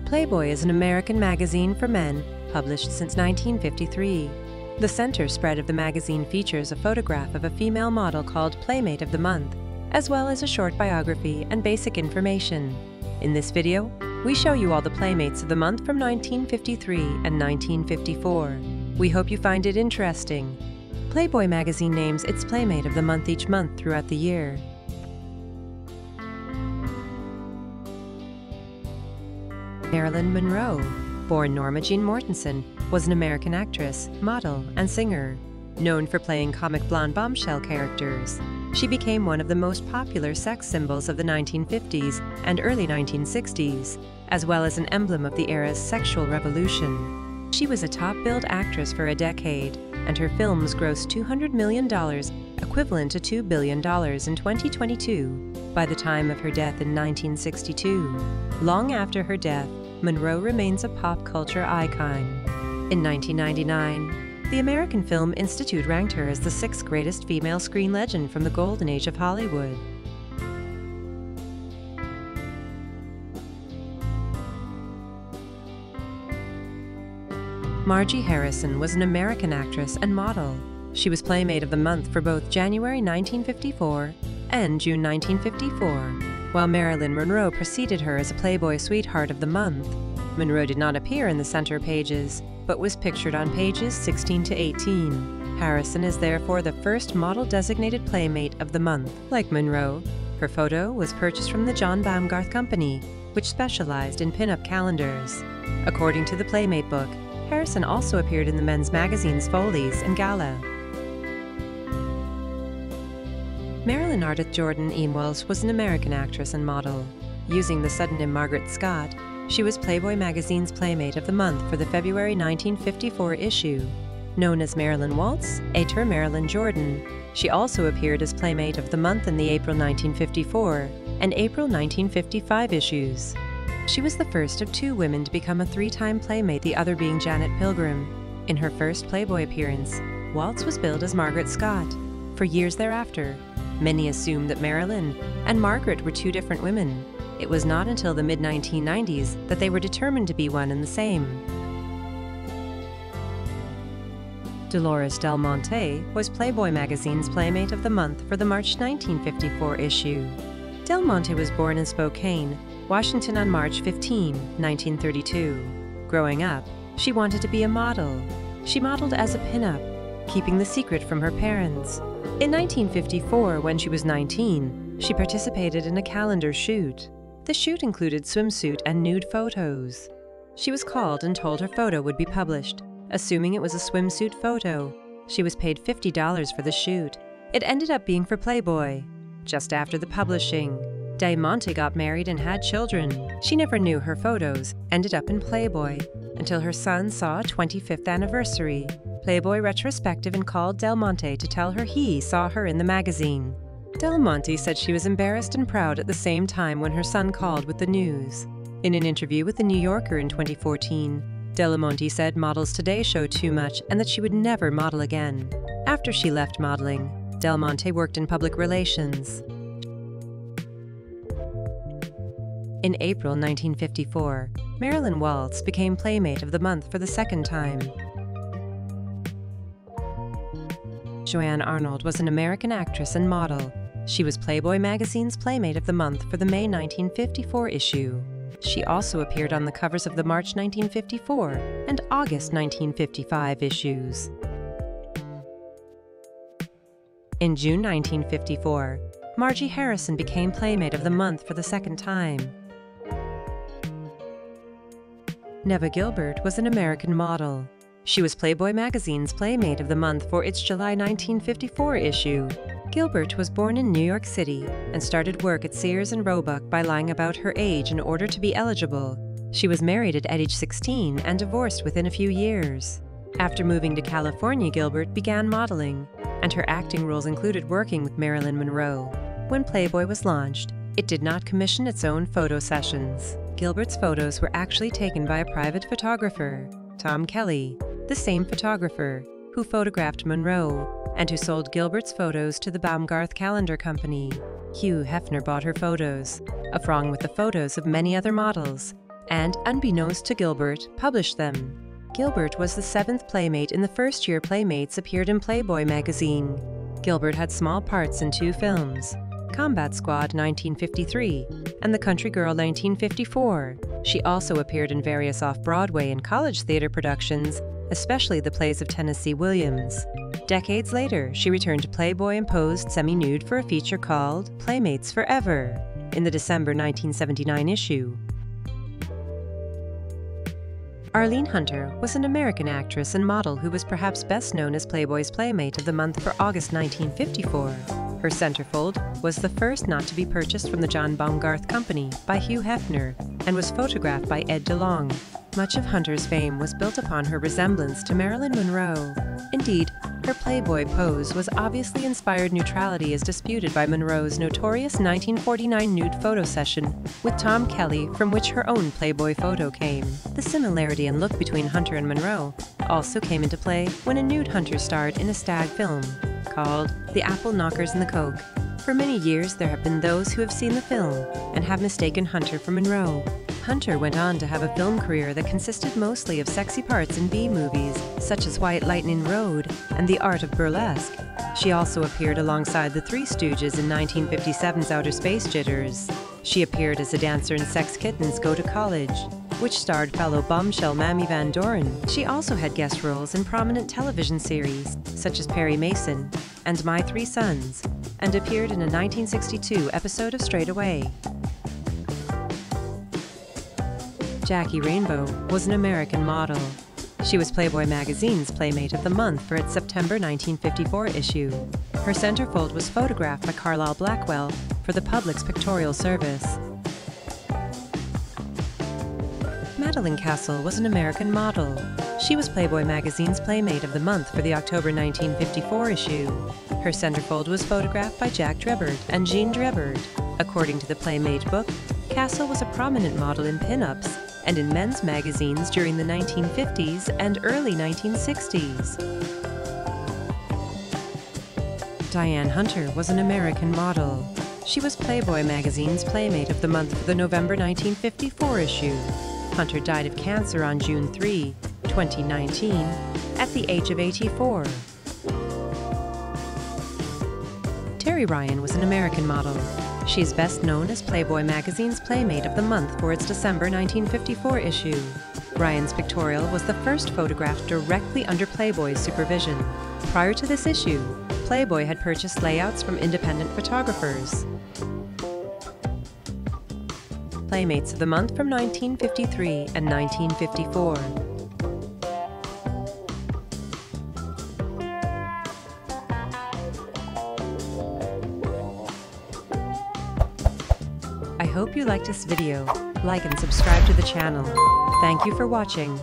Playboy is an American magazine for men, published since 1953. The center spread of the magazine features a photograph of a female model called Playmate of the Month, as well as a short biography and basic information. In this video, we show you all the Playmates of the Month from 1953 and 1954. We hope you find it interesting. Playboy magazine names its Playmate of the Month each month throughout the year. Marilyn Monroe, born Norma Jean Mortensen, was an American actress, model, and singer. Known for playing comic blonde bombshell characters, she became one of the most popular sex symbols of the 1950s and early 1960s, as well as an emblem of the era's sexual revolution. She was a top-billed actress for a decade, and her films grossed $200 million, equivalent to $2 billion in 2022, by the time of her death in 1962. Long after her death, Monroe remains a pop culture icon. In 1999, the American Film Institute ranked her as the 6th greatest female screen legend from the golden age of Hollywood. Margie Harrison was an American actress and model. She was Playmate of the Month for both January 1954 and June 1954. While Marilyn Monroe preceded her as a Playboy Sweetheart of the Month, Monroe did not appear in the center pages, but was pictured on pages 16 to 18. Harrison is therefore the first model-designated Playmate of the Month. Like Monroe, her photo was purchased from the John Baumgarth Company, which specialized in pin-up calendars. According to the Playmate book, Harrison also appeared in the men's magazines Follies and Gala. Marilyn Ardith Jordan Eamwells was an American actress and model. Using the pseudonym Margaret Scott, she was Playboy magazine's Playmate of the Month for the February 1954 issue. Known as Marilyn Waltz, ater Marilyn Jordan, she also appeared as Playmate of the Month in the April 1954 and April 1955 issues. She was the first of 2 women to become a 3-time Playmate, the other being Janet Pilgrim. In her first Playboy appearance, Waltz was billed as Margaret Scott. For years thereafter, many assumed that Marilyn and Margaret were 2 different women. It was not until the mid-1990s that they were determined to be one and the same. Dolores Del Monte was Playboy magazine's Playmate of the Month for the March 1954 issue. Del Monte was born in Spokane, Washington on March 15, 1932. Growing up, she wanted to be a model. She modeled as a pinup, keeping the secret from her parents. In 1954, when she was 19, she participated in a calendar shoot. The shoot included swimsuit and nude photos. She was called and told her photo would be published. Assuming it was a swimsuit photo, she was paid $50 for the shoot. It ended up being for Playboy. Just after the publishing, Monte got married and had children. She never knew her photos ended up in Playboy until her son saw a 25th anniversary Playboy retrospective and called Del Monte to tell her he saw her in the magazine. Del Monte said she was embarrassed and proud at the same time when her son called with the news. In an interview with The New Yorker in 2014, Del Monte said models today show too much and that she would never model again. After she left modeling, Del Monte worked in public relations. In April 1954, Marilyn Waltz became Playmate of the Month for the 2nd time. Joanne Arnold was an American actress and model. She was Playboy magazine's Playmate of the Month for the May 1954 issue. She also appeared on the covers of the March 1954 and August 1955 issues. In June 1954, Margie Harrison became Playmate of the Month for the 2nd time. Neva Gilbert was an American model. She was Playboy magazine's Playmate of the Month for its July 1954 issue. Gilbert was born in New York City and started work at Sears and Roebuck by lying about her age in order to be eligible. She was married at age 16 and divorced within a few years. After moving to California, Gilbert began modeling, and her acting roles included working with Marilyn Monroe. When Playboy was launched, it did not commission its own photo sessions. Gilbert's photos were actually taken by a private photographer, Tom Kelly, the same photographer who photographed Monroe and who sold Gilbert's photos to the Baumgarth Calendar Company. Hugh Hefner bought her photos, along with the photos of many other models, and, unbeknownst to Gilbert, published them. Gilbert was the 7th Playmate in the first year Playmates appeared in Playboy magazine. Gilbert had small parts in 2 films, Combat Squad 1953 and The Country Girl 1954. She also appeared in various off-Broadway and college theater productions, especially the plays of Tennessee Williams. Decades later, she returned to Playboy and posed semi-nude for a feature called Playmates Forever in the December 1979 issue. Arline Hunter was an American actress and model who was perhaps best known as Playboy's Playmate of the Month for August 1954. Her centerfold was the first not to be purchased from the John Baumgarth Company by Hugh Hefner and was photographed by Ed DeLong. Much of Hunter's fame was built upon her resemblance to Marilyn Monroe. Indeed, her Playboy pose was obviously inspired. Neutrality is disputed by Monroe's notorious 1949 nude photo session with Tom Kelly, from which her own Playboy photo came. The similarity in look between Hunter and Monroe also came into play when a nude Hunter starred in a stag film called The Apple Knockers and the Coke. For many years, there have been those who have seen the film and have mistaken Hunter for Monroe. Hunter went on to have a film career that consisted mostly of sexy parts in B-movies, such as White Lightning Road and The Art of Burlesque. She also appeared alongside the Three Stooges in 1957's Outer Space Jitters. She appeared as a dancer in Sex Kittens Go to College, which starred fellow bombshell Mamie Van Doren. She also had guest roles in prominent television series, such as Perry Mason and My Three Sons, and appeared in a 1962 episode of Straight Away. Jackie Rainbow was an American model. She was Playboy magazine's Playmate of the Month for its September 1954 issue. Her centerfold was photographed by Carlisle Blackwell for the Public's Pictorial Service. Madeline Castle was an American model. She was Playboy magazine's Playmate of the Month for the October 1954 issue. Her centerfold was photographed by Jack Drebert and Jean Drebert. According to the Playmate book, Castle was a prominent model in pin-ups and in men's magazines during the 1950s and early 1960s. Diane Hunter was an American model. She was Playboy magazine's Playmate of the Month for the November 1954 issue. Hunter died of cancer on June 3, 2019, at the age of 84. Terry Ryan was an American model. She is best known as Playboy magazine's Playmate of the Month for its December 1954 issue. Ryan's pictorial was the first photographed directly under Playboy's supervision. Prior to this issue, Playboy had purchased layouts from independent photographers. Playmates of the Month from 1953 and 1954. I hope you liked this video. Like and subscribe to the channel. Thank you for watching.